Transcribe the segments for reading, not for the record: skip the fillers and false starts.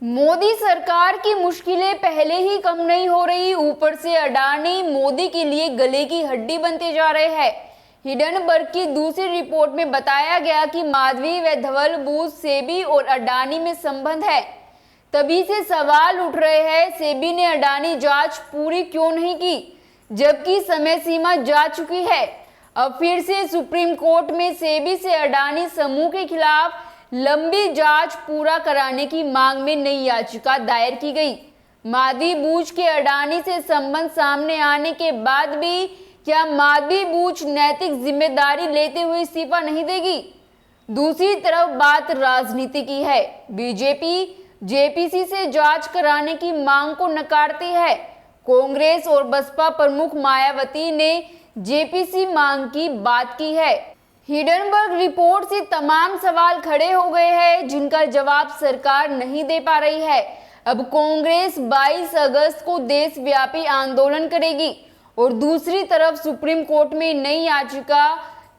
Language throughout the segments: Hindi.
मोदी सरकार की मुश्किलें पहले ही कम नहीं हो रही, ऊपर से अडानी मोदी के लिए गले की हड्डी बनते जा रहे हैं। हिडनबर्ग की दूसरी रिपोर्ट में बताया गया कि माधवी व धवल बूथ सेबी और अडानी में संबंध है। तभी से सवाल उठ रहे हैं, सेबी ने अडानी जांच पूरी क्यों नहीं की, जबकि समय सीमा जा चुकी है। अब फिर से सुप्रीम कोर्ट में सेबी से अडानी समूह के खिलाफ लंबी जांच पूरा कराने की मांग में नई याचिका दायर की गई। माधवी बूच के अडानी से संबंध सामने आने के बाद भी क्या माधवी बूच नैतिक जिम्मेदारी लेते हुए इस्तीफा नहीं देगी? दूसरी तरफ बात राजनीति की है। बीजेपी जेपीसी से जांच कराने की मांग को नकारती है। कांग्रेस और बसपा प्रमुख मायावती ने जेपीसी मांग की बात की है। हिडनबर्ग रिपोर्ट से तमाम सवाल खड़े हो गए हैं, जिनका जवाब सरकार नहीं दे पा रही है। अब कांग्रेस 22 अगस्त को देशव्यापी आंदोलन करेगी और दूसरी तरफ सुप्रीम कोर्ट में नई याचिका।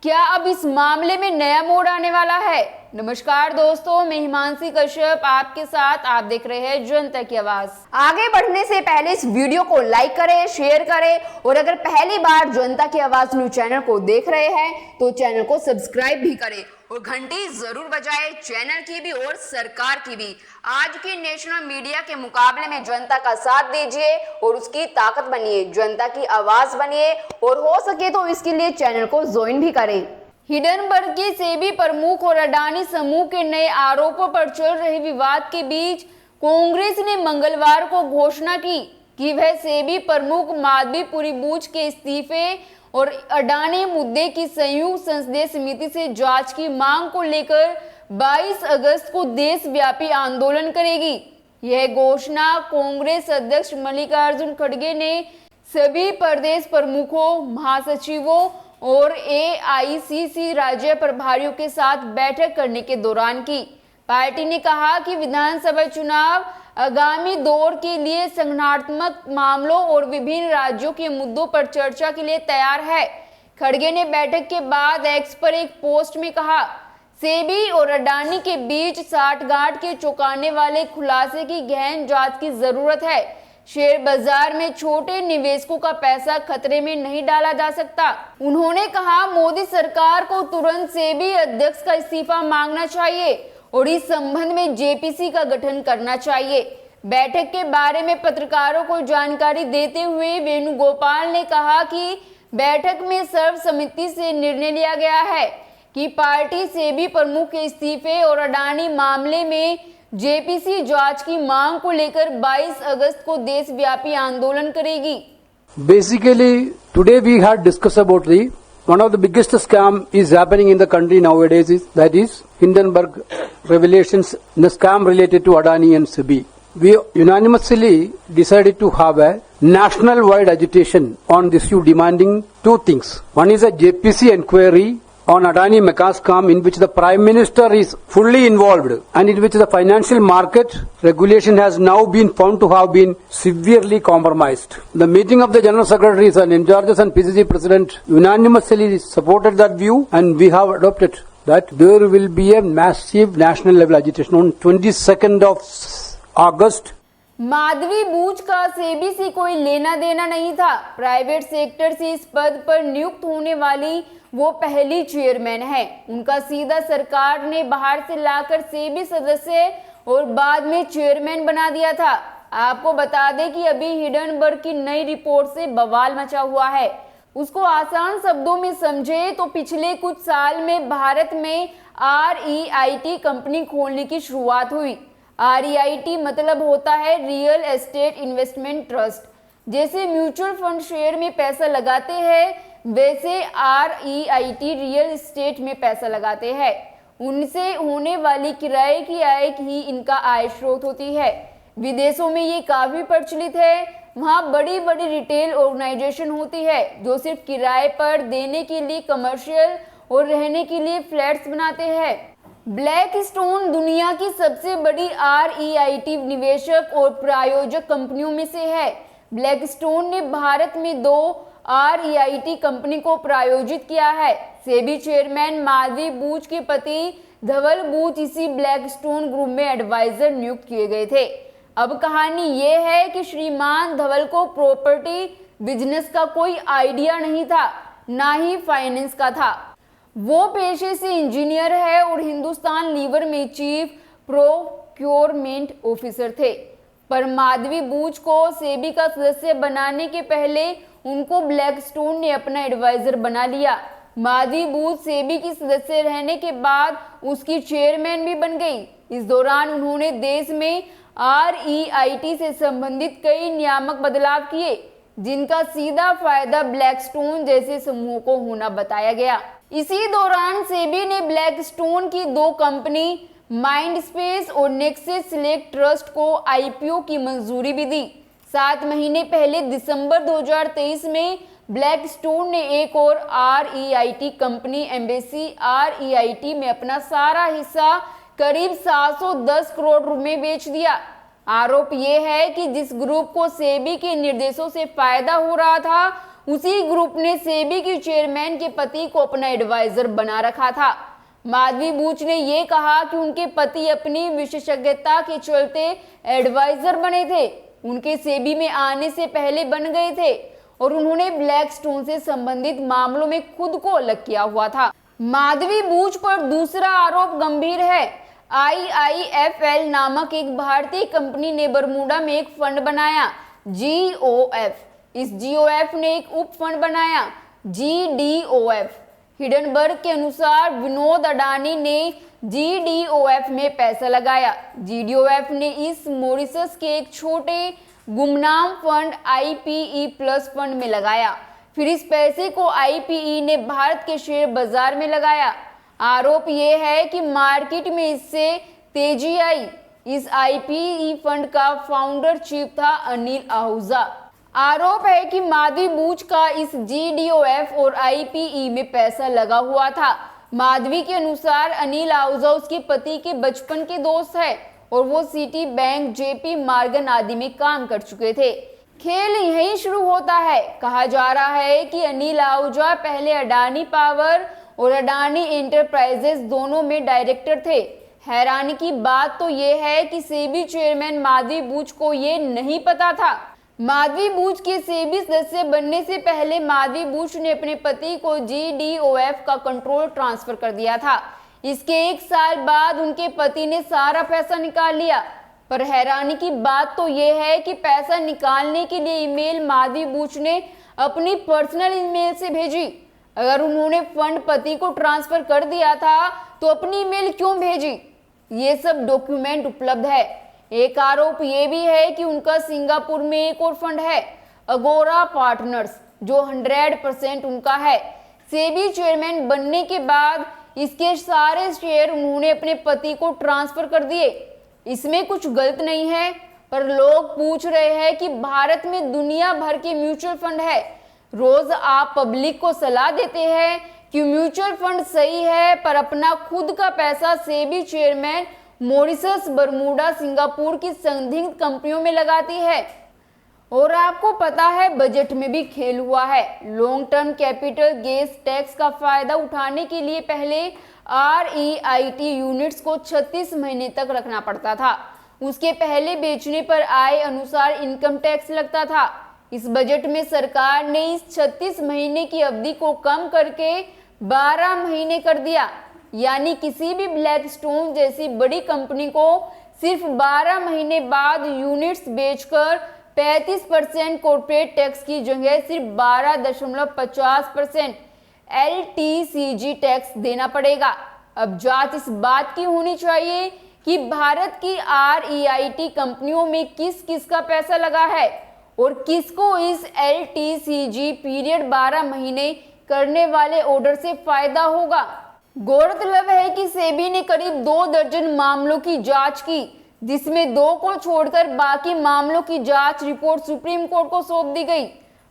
क्या अब इस मामले में नया मोड़ आने वाला है? नमस्कार दोस्तों, मैं हिमांशी कश्यप आपके साथ। आप देख रहे हैं जनता की आवाज। आगे बढ़ने से पहले इस वीडियो को लाइक करें, शेयर करें और अगर पहली बार जनता की आवाज न्यूज चैनल को देख रहे हैं तो चैनल को सब्सक्राइब भी करें और घंटी जरूर बजाएं, चैनल की भी और सरकार की भी। आज की नेशनल मीडिया के मुकाबले में जनता का साथ दीजिए और उसकी ताकत बनिए, जनता की आवाज बनिए और हो सके तो इसके लिए चैनल को ज्वाइन भी करें। हिडनबर्ग के सेबी प्रमुख और अडानी समूह के नए आरोपों पर चल रहे विवाद के बीच कांग्रेस ने मंगलवार को घोषणा की कि वह सेबी प्रमुख माधवी बूच के इस्तीफे और अडानी मुद्दे की संयुक्त संसदीय समिति से जांच की मांग को लेकर 22 अगस्त को देशव्यापी आंदोलन करेगी। यह घोषणा कांग्रेस अध्यक्ष मल्लिकार्जुन खड़गे ने सभी प्रदेश प्रमुखों, महासचिवों और एआईसीसी राज्य प्रभारियों के साथ बैठक करने के दौरान की। पार्टी ने कहा कि विधानसभा चुनाव आगामी दौर के लिए संगठनात्मक मामलों और विभिन्न राज्यों के मुद्दों पर चर्चा के लिए तैयार है। खड़गे ने बैठक के बाद एक्स पर एक पोस्ट में कहा, सेबी और अडानी के बीच साठगांठ के चौंकाने वाले खुलासे की गहन जांच की जरूरत है। शेयर बाजार में छोटे निवेशकों का पैसा खतरे में नहीं डाला जा सकता। उन्होंने कहा, मोदी सरकार को तुरंत सेबी अध्यक्ष का इस्तीफा मांगना चाहिए और इस संबंध में जेपीसी का गठन करना चाहिए। बैठक के बारे में पत्रकारों को जानकारी देते हुए वेणुगोपाल ने कहा कि बैठक में सर्वसम्मति से निर्णय लिया गया है कि पार्टी सेबी प्रमुख के इस्तीफे और अडानी मामले में जेपीसी जांच की मांग को लेकर 22 अगस्त को देशव्यापी आंदोलन करेगी। Basically, today we had discussed about one of the biggest scam is happening in the country nowadays is Hindenburg revelations, the scam related to Adani and SEBI. We unanimously decided to have a national-wide agitation on this issue, demanding two things. One is a JPC inquiry on Adani Mecca scam, in which the Prime Minister is fully involved and in which the financial market regulation has now been found to have been severely compromised. The meeting of the General Secretaries and in charges and PCC President unanimously supported that view, and we have adopted that there will be a massive national level agitation on 22nd of August. Madhavi बूच का सेबी से कोई लेना देना नहीं था। प्राइवेट सेक्टर से इस पद पर नियुक्त होने वाली वो पहली चेयरमैन है। उनका सीधा सरकार ने बाहर से लाकर सेबी सदस्य और बाद में चेयरमैन बना दिया था। आपको बता दें कि अभी हिडनबर्ग की नई रिपोर्ट से बवाल मचा हुआ है। उसको आसान शब्दों में समझे तो पिछले कुछ साल में भारत में REIT कंपनी खोलने की शुरुआत हुई। REIT मतलब होता है रियल एस्टेट इन्वेस्टमेंट ट्रस्ट। जैसे म्यूचुअल फंड शेयर में पैसा लगाते हैं, वैसे REIT रियल एस्टेट में पैसा लगाते हैं। उनसे होने वाली किराए की आय ही इनका आय स्रोत होती है। विदेशों में ये काफी प्रचलित है। वहाँ बड़ी बड़ी रिटेल ऑर्गेनाइजेशन होती है जो सिर्फ किराए पर देने के लिए कमर्शियल और रहने के लिए फ्लैट्स बनाते हैं। ब्लैकस्टोन दुनिया की सबसे बड़ी REIT निवेशक और प्रायोजक कंपनियों में से है। ब्लैकस्टोन ने भारत में 2 REIT कंपनी को प्रायोजित किया है। सेबी चेयरमैन माधवी बूच के पति धवल बूच इसी ब्लैकस्टोन ग्रुप में एडवाइजर नियुक्त किए गए थे। अब कहानी ये है कि श्रीमान धवल को प्रॉपर्टी बिजनेस का कोई आइडिया नहीं था, ना ही फाइनेंस का था। वो पेशे से इंजीनियर है और हिंदुस्तान लीवर में चीफ प्रोक्योरमेंट ऑफिसर थे। पर माधवी बूच को सेबी का सदस्य बनाने के पहले उनको ब्लैकस्टोन ने अपना एडवाइजर बना लिया। माधवी बूच सेबी की सदस्य रहने के बाद उसकी चेयरमैन भी बन गई। इस दौरान उन्होंने देश में REIT से संबंधित कई नियामक बदलाव किए, जिनका सीधा फायदा ब्लैकस्टोन जैसे समूहों को होना बताया गया। इसी दौरान सेबी ने ब्लैकस्टोन की 2 कंपनी माइंडस्पेस और नेक्सस सिलेक्ट ट्रस्ट को IPO की मंजूरी भी दी। 7 महीने पहले दिसंबर 2023 में ब्लैकस्टोन ने एक और REIT कंपनी एम्बेसी REIT में अपना सारा हिस्सा करीब 710 करोड़ रुपए बेच दिया। आरोप ये है कि जिस ग्रुप को सेबी के निर्देशों से फायदा हो रहा था, उसी ग्रुप ने सेबी की चेयरमैन के पति को अपना एडवाइजर बना रखा था। माधवी बूच ने ये कहा कि उनके पति अपनी विशेषज्ञता के चलते एडवाइजर बने थे, उनके सेबी में आने से पहले बन गए थे और उन्होंने ब्लैकस्टोन से संबंधित मामलों में खुद को अलग किया हुआ था। माधवी बूच पर दूसरा आरोप गंभीर है। IIFL नामक एक भारतीय कंपनी ने बरमूडा में एक फंड बनाया, GOF। इस GOF ने एक उप फंड बनाया, GDOF। हिडनबर्ग के अनुसार विनोद अडानी ने GDOF में पैसा लगाया। GDOF ने इस मॉरिशस के एक छोटे गुमनाम फंड IPE प्लस फंड में लगाया। फिर इस पैसे को IPE ने भारत के शेयर बाजार में लगाया। आरोप ये है कि मार्केट में इससे तेजी आई। इस IPE फंड का फाउंडर चीफ था अनिल आहूजा। आरोप है कि माधवी बूच का इस GDOF और IPE में पैसा लगा हुआ था। माधवी के अनुसार अनिल आहूजा उसके पति के बचपन के दोस्त है और वो सिटी बैंक, JP मॉर्गन आदि में काम कर चुके थे। खेल यहीं शुरू होता है। कहा जा रहा है कि अनिल आहूजा पहले अडानी पावर और अडानी एंटरप्राइजेस दोनों में डायरेक्टर थे। हैरानी की बात तो ये है कि सेबी चेयरमैन माधवी बूच को ये नहीं पता था। माधवी बूच के सेबी सदस्य बनने से पहले माधवी बूच ने अपने पति को GDOF का कंट्रोल ट्रांसफर कर दिया था। इसके 1 साल बाद उनके पति ने सारा पैसा निकाल लिया। पर हैरानी की बात तो यह है कि पैसा निकालने के लिए ईमेल माधवी बूच ने अपनी पर्सनल ईमेल से भेजी। अगर उन्होंने फंड पति को ट्रांसफर कर दिया था तो अपनी ईमेल क्यों भेजी? ये सब डॉक्यूमेंट उपलब्ध है। एक आरोप ये भी है कि उनका सिंगापुर में एक और फंड है, अगोरा पार्टनर्स, जो 100% उनका है। सेबी चेयरमैन बनने के बाद इसके सारे शेयर उन्होंने अपने पति को ट्रांसफर कर दिए। इसमें कुछ गलत नहीं है, पर लोग पूछ रहे हैं कि भारत में दुनिया भर के म्यूचुअल फंड है। रोज आप पब्लिक को सलाह देते हैं कि म्यूचुअल फंड सही है, पर अपना खुद का पैसा SEBI chairman Mauritius, Bermuda, Singapore की संदिग्ध कंपनियों में लगाती है। और आपको पता है बजट में भी खेल हुआ है। Long term capital gains tax का फायदा उठाने के लिए पहले REIT यूनिट्स को 36 महीने तक रखना पड़ता था। उसके पहले बेचने पर आय अनुसार इनकम टैक्स लगता था। इस बजट में सरकार ने इस 36 महीने की अवधि को कम करके 12 महीने कर दिया। यानी किसी भी ब्लैकस्टोन जैसी बड़ी कंपनी को सिर्फ 12 महीने बाद यूनिट्स बेचकर 35% कॉर्पोरेट टैक्स की जगह सिर्फ 12.50% LTCG टैक्स देना पड़ेगा। अब जांच इस बात की होनी चाहिए कि भारत की REIT कंपनियों में किस किस का पैसा लगा है और किसको इस LTCG पीरियड 12 महीने करने वाले ऑर्डर से फायदा होगा। गौरतलब है कि सेबी ने करीब 2 दर्जन मामलों की जांच की, जिसमें 2 को छोड़कर बाकी मामलों की जांच रिपोर्ट सुप्रीम कोर्ट को सौंप दी गई।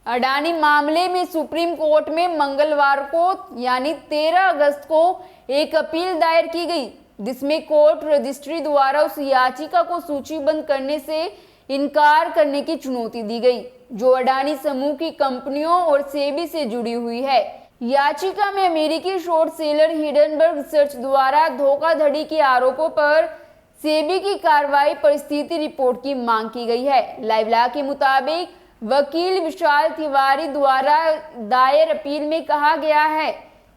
अडानी मामले में सुप्रीम कोर्ट में मंगलवार को यानी 13 अगस्त को एक अपील दायर की गई, जिसमें कोर्ट रजिस्ट्री द्वारा उस याचिका को सूचीबद्ध करने से इनकार करने की चुनौती दी गई, जो अडानी समूह की कंपनियों और सेबी से जुड़ी हुई है। याचिका में अमेरिकी शॉर्ट सेलर हिडनबर्ग रिसर्च द्वारा धोखाधड़ी के आरोपों पर सेबी की कार्रवाई परिस्थिति रिपोर्ट की मांग की गई है। लाइवला के मुताबिक वकील विशाल तिवारी द्वारा दायर अपील में कहा गया है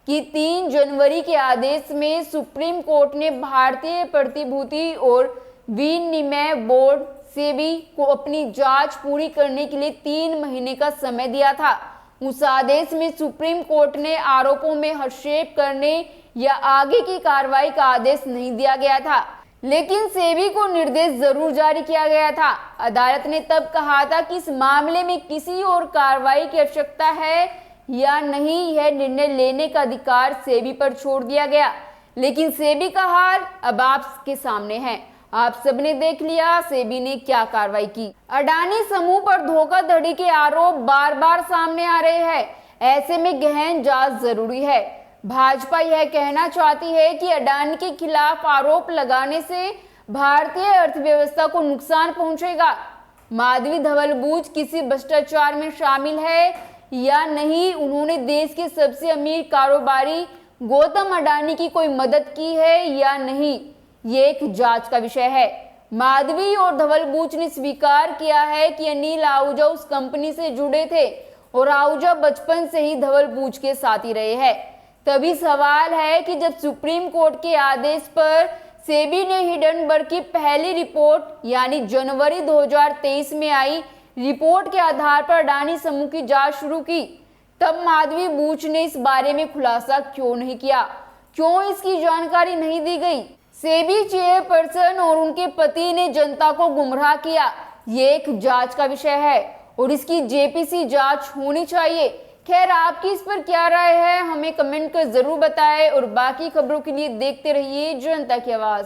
कि 3 जनवरी के आदेश में सुप्रीम कोर्ट ने भारतीय प्रतिभूति और विनिमय बोर्ड सेबी को अपनी जांच पूरी करने के लिए 3 महीने का समय दिया था। उस आदेश में सुप्रीम कोर्ट ने आरोपों में हस्तक्षेप करने या आगे की कार्रवाई का आदेश नहीं दिया गया था, लेकिन सेबी को निर्देश जरूर जारी किया गया था। अदालत ने तब कहा था कि इस मामले में किसी और कार्रवाई की आवश्यकता है या नहीं, यह निर्णय लेने का अधिकार सेबी पर छोड़ दिया गया। लेकिन सेबी का हाल अब आपके सामने है। आप सबने देख लिया सेबी ने क्या कार्रवाई की। अडानी समूह पर धोखाधड़ी के आरोप बार बार सामने आ रहे हैं। ऐसे में गहन जांच जरूरी है। भाजपा यह कहना चाहती है कि अडानी के खिलाफ आरोप लगाने से भारतीय अर्थव्यवस्था को नुकसान पहुंचेगा। माधवी धवल बूच किसी भ्रष्टाचार में शामिल है या नहीं, उन्होंने देश के सबसे अमीर कारोबारी गौतम अडानी की कोई मदद की है या नहीं, ये एक जांच का विषय है। माधवी और धवल बूच ने स्वीकार किया है कि अनिल आहूजा उस कंपनी से जुड़े थे और आहूजा बचपन से ही धवल बूच के साथ ही रहे हैं। तभी सवाल है कि जब सुप्रीम कोर्ट के आदेश पर सेबी ने हिडनबर्ग की पहली रिपोर्ट यानी जनवरी 2023 में आई रिपोर्ट के आधार पर अडानी समूह की जांच शुरू की, तब माधवी बूच ने इस बारे में खुलासा क्यों नहीं किया? क्यों इसकी जानकारी नहीं दी गई? सेबी चेयरपर्सन और उनके पति ने जनता को गुमराह किया। ये एक जांच का विषय है और इसकी जेपीसी जांच होनी चाहिए। खैर, आपकी इस पर क्या राय है, हमें कमेंट कर जरूर बताएं और बाकी खबरों के लिए देखते रहिए जनता की आवाज।